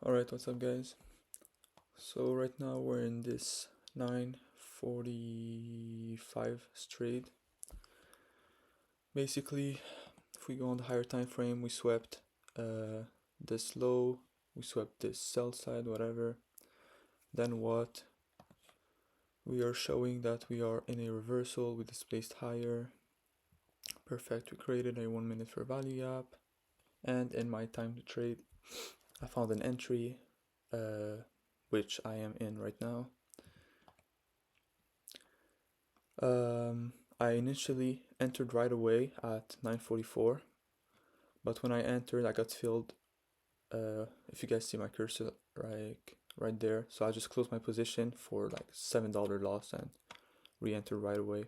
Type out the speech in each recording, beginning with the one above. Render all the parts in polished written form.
Alright, what's up guys? So right now we're in this 945 straight. Basically, if we go on the higher time frame, we swept this low, we swept this sell side, whatever. Then what? We are showing that we are in a reversal, we displaced higher. Perfect, we created a 1 minute fair value gap. And in my time to trade, I found an entry, which I am in right now. I initially entered right away at 9:44, but when I entered, I got filled. If you guys see my cursor, right there, so I just closed my position for like $7 loss and re-enter right away.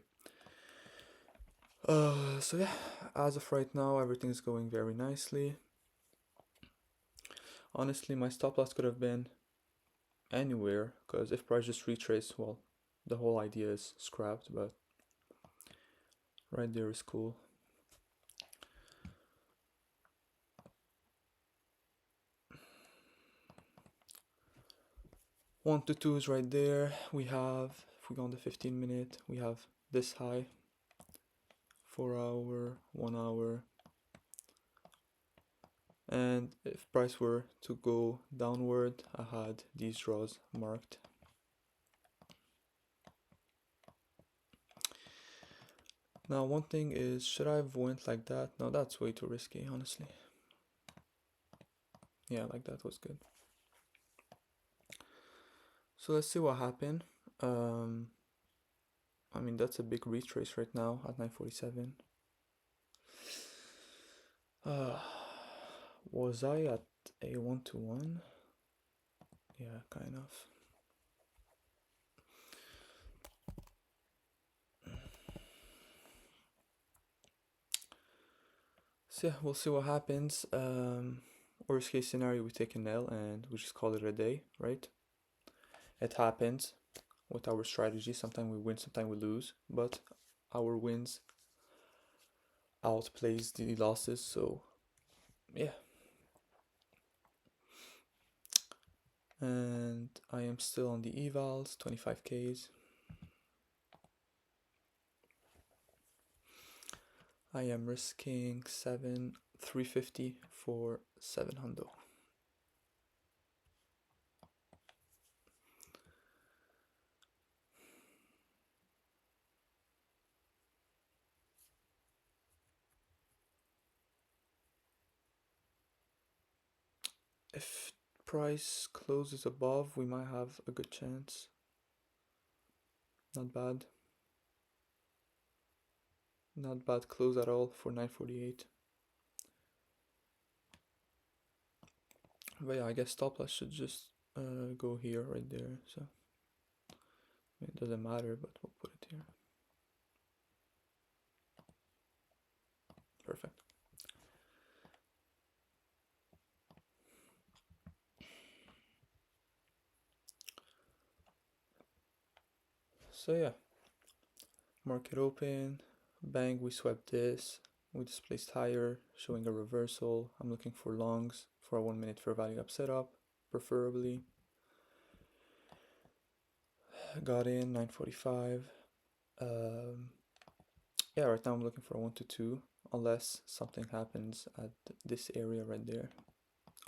So yeah, as of right now, everything's going very nicely. Honestly, my stop loss could have been anywhere, because if price just retraced, well, the whole idea is scrapped, but right there is cool. One to two is right there. We have, if we go on the 15-minute, we have this high, 4 hour, 1 hour. And if price were to go downward, I had these draws marked. Now one thing is, should I have went like that? No, that's way too risky, honestly. Yeah, like that was good. So let's see what happened. I mean, that's a big retrace right now at 9:47. Was I at a 1-to-1? Yeah, kind of. So yeah, we'll see what happens. Worst case scenario, we take an L and we just call it a day, right? It happens with our strategy. Sometimes we win, sometimes we lose, but our wins outplays the losses. So yeah. And I am still on the evals, 25Ks. I am risking 350 for 700. If price closes above, we might have a good chance. Not bad. Not bad close at all for 9:48. But yeah, I guess stop loss should just go here, right there. So it doesn't matter, but we'll put it here. Perfect. So yeah, market open, bang, we swept this, we displaced higher, showing a reversal. I'm looking for longs for a 1 minute fair value gap setup, preferably. Got in 9:45. Yeah, right now I'm looking for a 1-to-2, unless something happens at this area right there,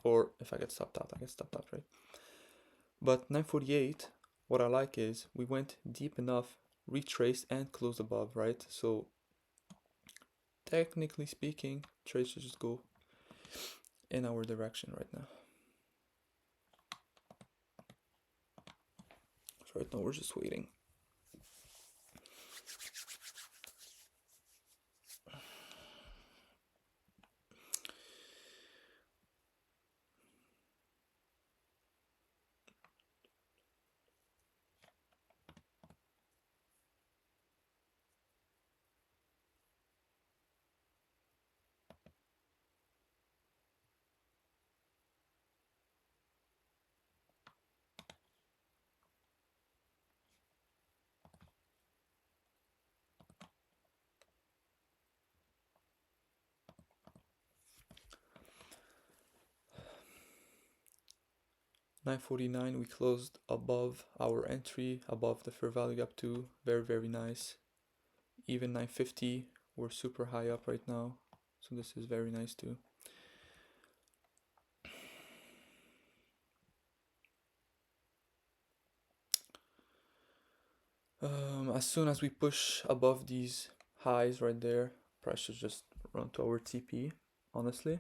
or if I get stopped out, I get stopped out, right? But 9:48, what I like is we went deep enough, retraced and closed above, right? So technically speaking, trades should just go in our direction right now. So right now we're just waiting. 949 we closed above our entry, above the fair value gap too. Very nice. Even 950 we're super high up right now, so this is very nice too. As soon as we push above these highs right there, price should just run to our TP, honestly.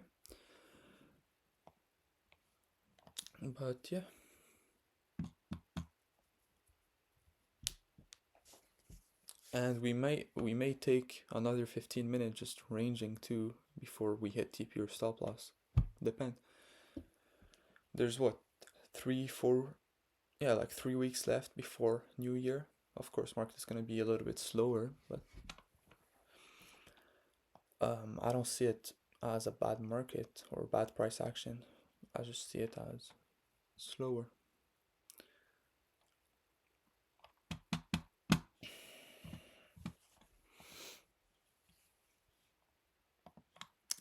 But yeah. And we may take another 15 minutes just ranging too before we hit TP or stop loss. Depend. There's what, 3-4, yeah, like 3 weeks left before New Year. Of course, market is gonna be a little bit slower, but I don't see it as a bad market or bad price action. I just see it as slower.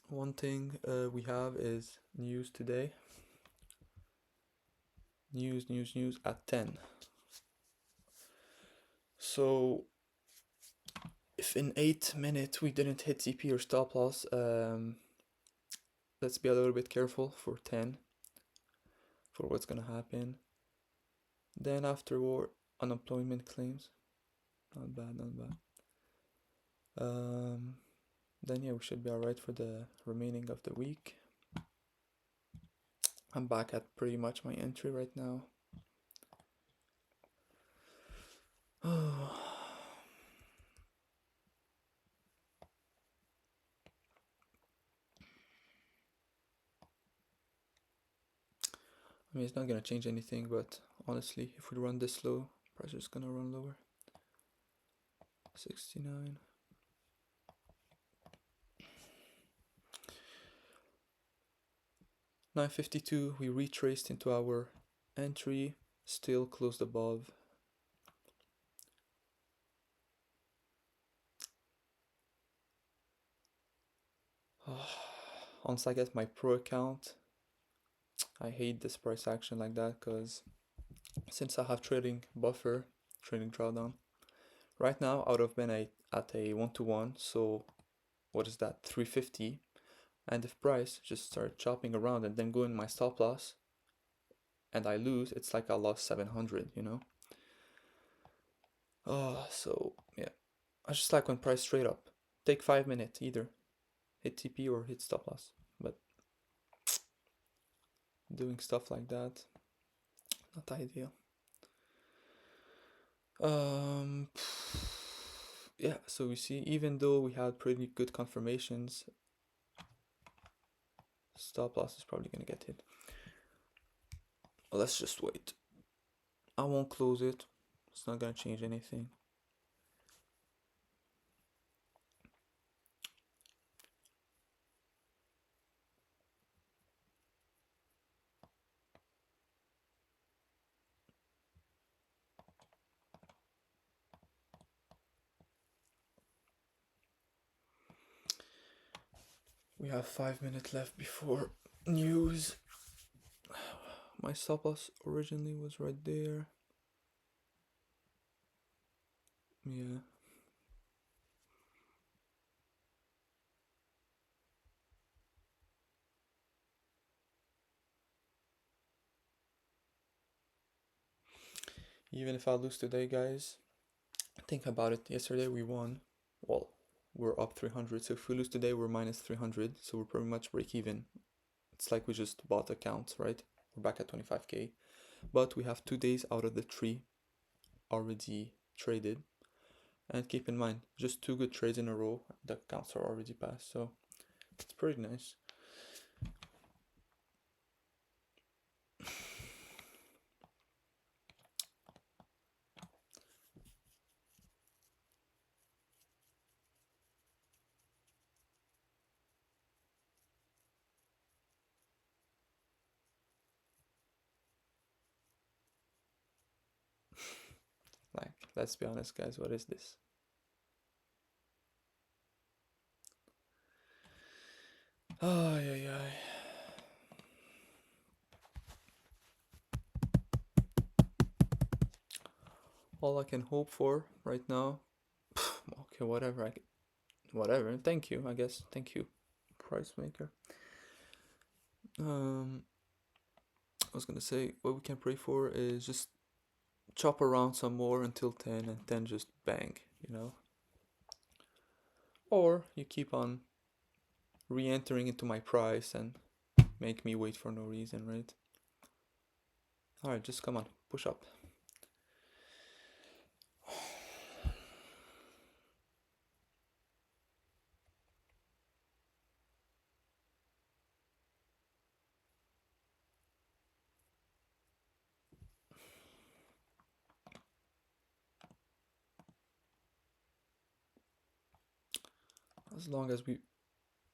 One thing we have is news today. News at 10. So if in 8 minutes we didn't hit TP or stop loss, let's be a little bit careful for 10 for what's gonna happen. Then afterward, unemployment claims. Not bad. Then yeah, we should be alright for the remaining of the week. I'm back at pretty much my entry right now. I mean, it's not gonna change anything, but honestly, if we run this low, price is gonna run lower. 69. $9.52, we retraced into our entry, still closed above. Once I get my pro account, I hate this price action like that, because since I have trading buffer, trading drawdown, right now I would have been at a 1-to-1, so what is that, 350, and if price just start chopping around and then go in my stop loss and I lose, it's like I lost 700, you know. So yeah, I just like when price straight up, take 5 minutes, either hit TP or hit stop loss, but doing stuff like that, not ideal. Yeah, so we see, even though we had pretty good confirmations, stop loss is probably gonna get hit. Well, let's just wait. I won't close it, it's not gonna change anything. We have 5 minutes left before news. My stop loss originally was right there. Yeah. Even if I lose today, guys, think about it. Yesterday we won. Well, we're up 300. So if we lose today, we're minus 300. So we're pretty much break even. It's like we just bought accounts, right? We're back at 25k. But we have 2 days out of the 3 already traded. And keep in mind, just 2 good trades in a row, the accounts are already passed. So it's pretty nice. Like, let's be honest, guys, what is this? Ay. all I can hope for right now. Okay, whatever. Whatever. Thank you, I guess. Thank you, price maker. I was gonna say what we can pray for is just chop around some more until 10 and then just bang, you know? Or you keep on re-entering into my price and make me wait for no reason, right? Alright, just come on, push up. As long as we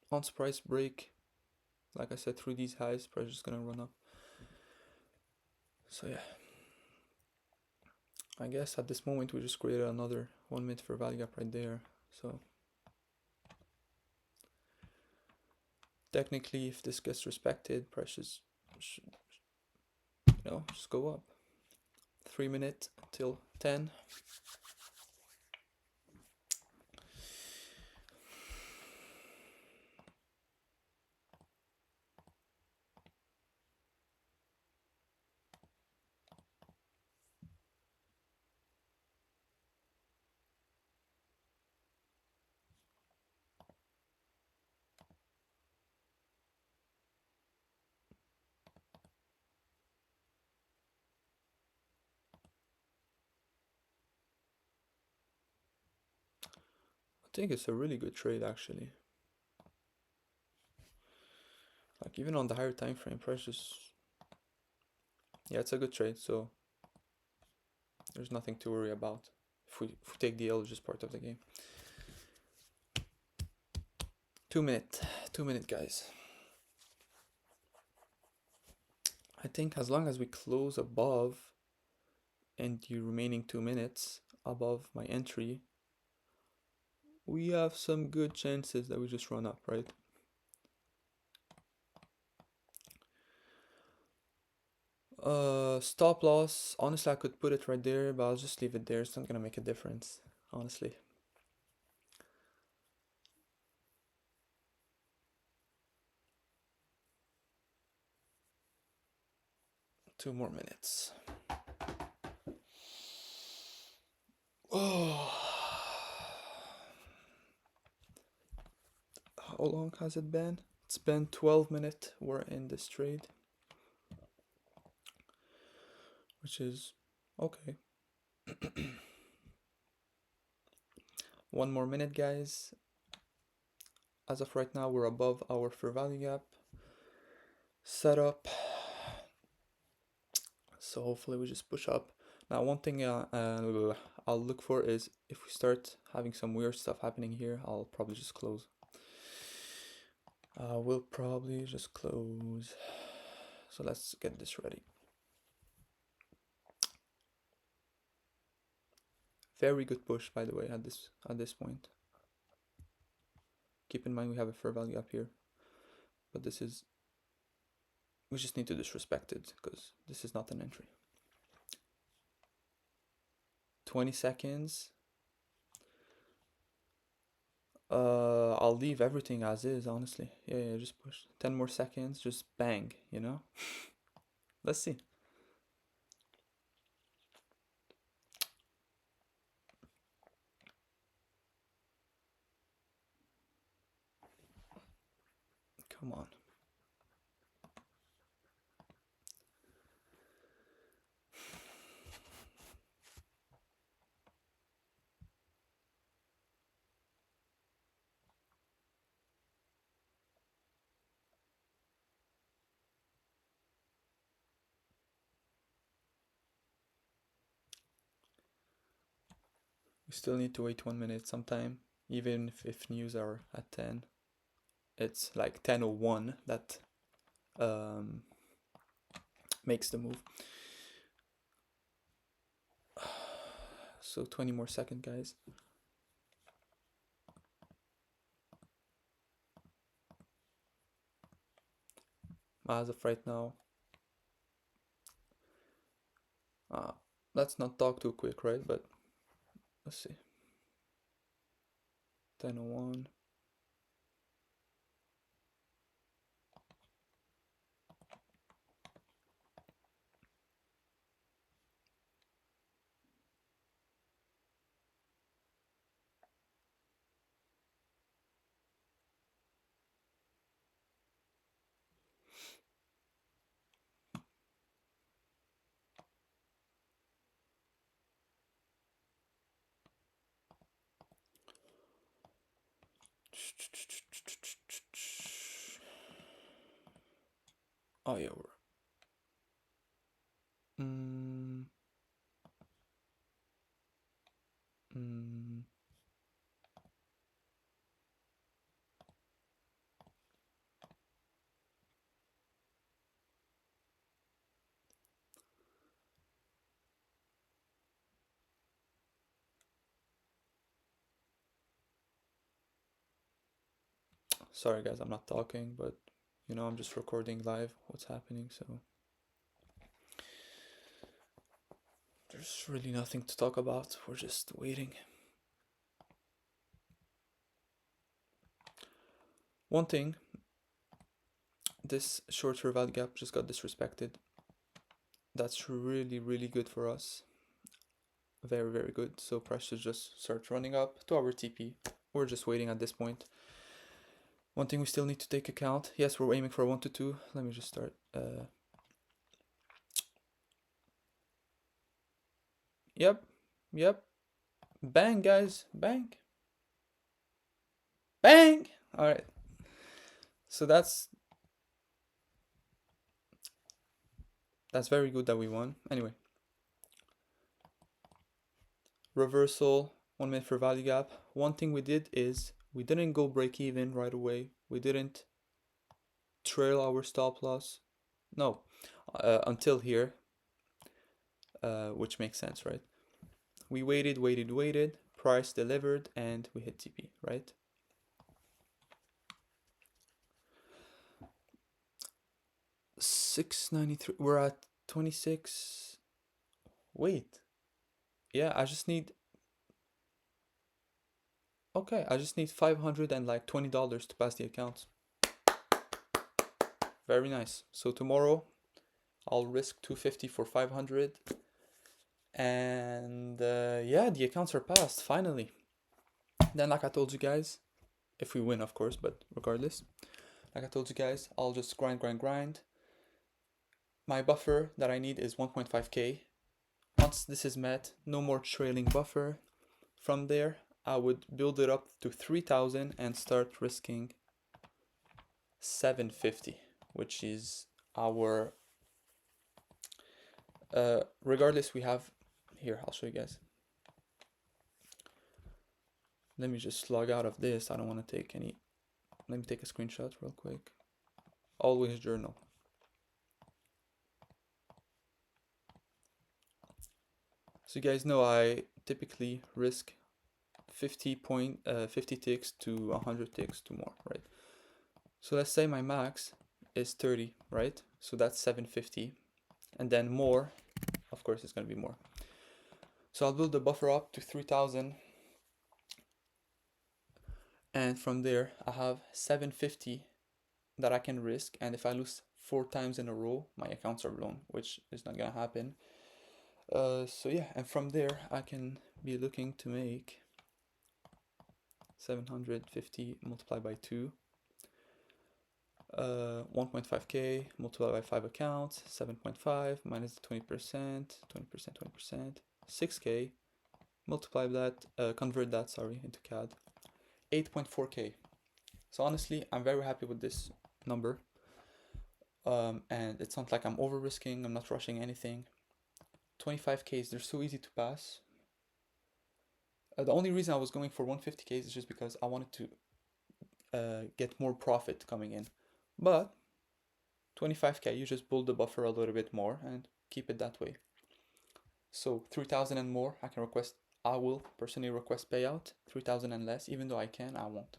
once price break, like I said, through these highs, price is gonna run up. So yeah, I guess at this moment we just created another 1 minute fair value gap right there. So technically, if this gets respected, prices should, just go up. 3 minute till 10. I think it's a really good trade actually. Like even on the higher time frame, prices, yeah, it's a good trade. So there's nothing to worry about. If we take the L, just part of the game. 2 minute, 2 minute, guys. I think as long as we close above and the remaining 2 minutes above my entry, we have some good chances that we just run up, right? Stop loss, honestly I could put it right there, but I'll just leave it there. It's not gonna make a difference, honestly. Two more minutes. Oh, how long has it been? It's been 12 minutes we're in this trade, which is okay. 1 more minute, guys. As of right now, we're above our fair value gap setup, so hopefully we just push up. Now, one thing I'll look for is if we start having some weird stuff happening here, I'll probably just close. We'll probably just close. So let's get this ready. Very good push, by the way, at this point. Keep in mind we have a fair value up here, but we just need to disrespect it because this is not an entry. 20 seconds. I'll leave everything as is, honestly. Yeah, just push. 10 more seconds, just bang, you know? Let's see. Come on. We still need to wait 1 minute sometime, even if news are at 10. It's like 10:01 that makes the move. So 20 more seconds, guys. As of right now, let's not talk too quick, right? But let's see. 10:01. Oh yeah, we're mm, mm. Sorry guys, I'm not talking, but you know, I'm just recording live what's happening, so there's really nothing to talk about. We're just waiting. One thing, this short-term value gap just got disrespected. That's really, really good for us. Very, very good. So price should just start running up to our TP. We're just waiting at this point. One thing we still need to take account. Yes, we're aiming for 1 to 2. Let me just start. Yep. Bang, guys. Bang. Bang. All right. So that's very good that we won. Anyway. Reversal, 1 minute for value gap. One thing we did is we didn't go break even right away. We didn't trail our stop loss. No, until here, which makes sense, right? We waited, price delivered, and we hit TP, right? $6.93. We're at 26. Wait. Yeah, I just need. Okay, I just need $520 to pass the accounts. Very nice. So tomorrow, I'll risk 250 for 500. And yeah, the accounts are passed finally. Then, like I told you guys, if we win, of course, but regardless, like I told you guys, I'll just grind. My buffer that I need is 1.5k. Once this is met, no more trailing buffer. From there, I would build it up to 3,000 and start risking 750, which is our regardless. We have here, I'll show you guys. Let me just log out of this. I don't want to take any. Let me take a screenshot real quick. Always journal. So you guys know I typically risk 50 ticks to 100 ticks to more, right? So let's say my max is 30, right? So that's 750, and then more, of course, it's going to be more. So I'll build the buffer up to 3,000, and from there I have 750 that I can risk, and if I lose 4 times in a row, my accounts are blown, which is not gonna happen. So yeah, and from there I can be looking to make 750 multiplied by 2, 1.5k multiplied by 5 accounts, 7.5 minus the 20%, 6k, multiply that, convert that, sorry, into CAD, 8.4k. So honestly, I'm very happy with this number. And it's not like I'm over risking, I'm not rushing anything. 25Ks, they're so easy to pass. The only reason I was going for 150Ks is just because I wanted to get more profit coming in. But 25K, you just build the buffer a little bit more and keep it that way. So 3,000 and more, I will personally request payout. 3,000 and less, even though I can, I won't.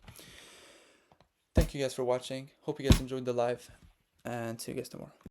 Thank you guys for watching. Hope you guys enjoyed the live, and see you guys tomorrow.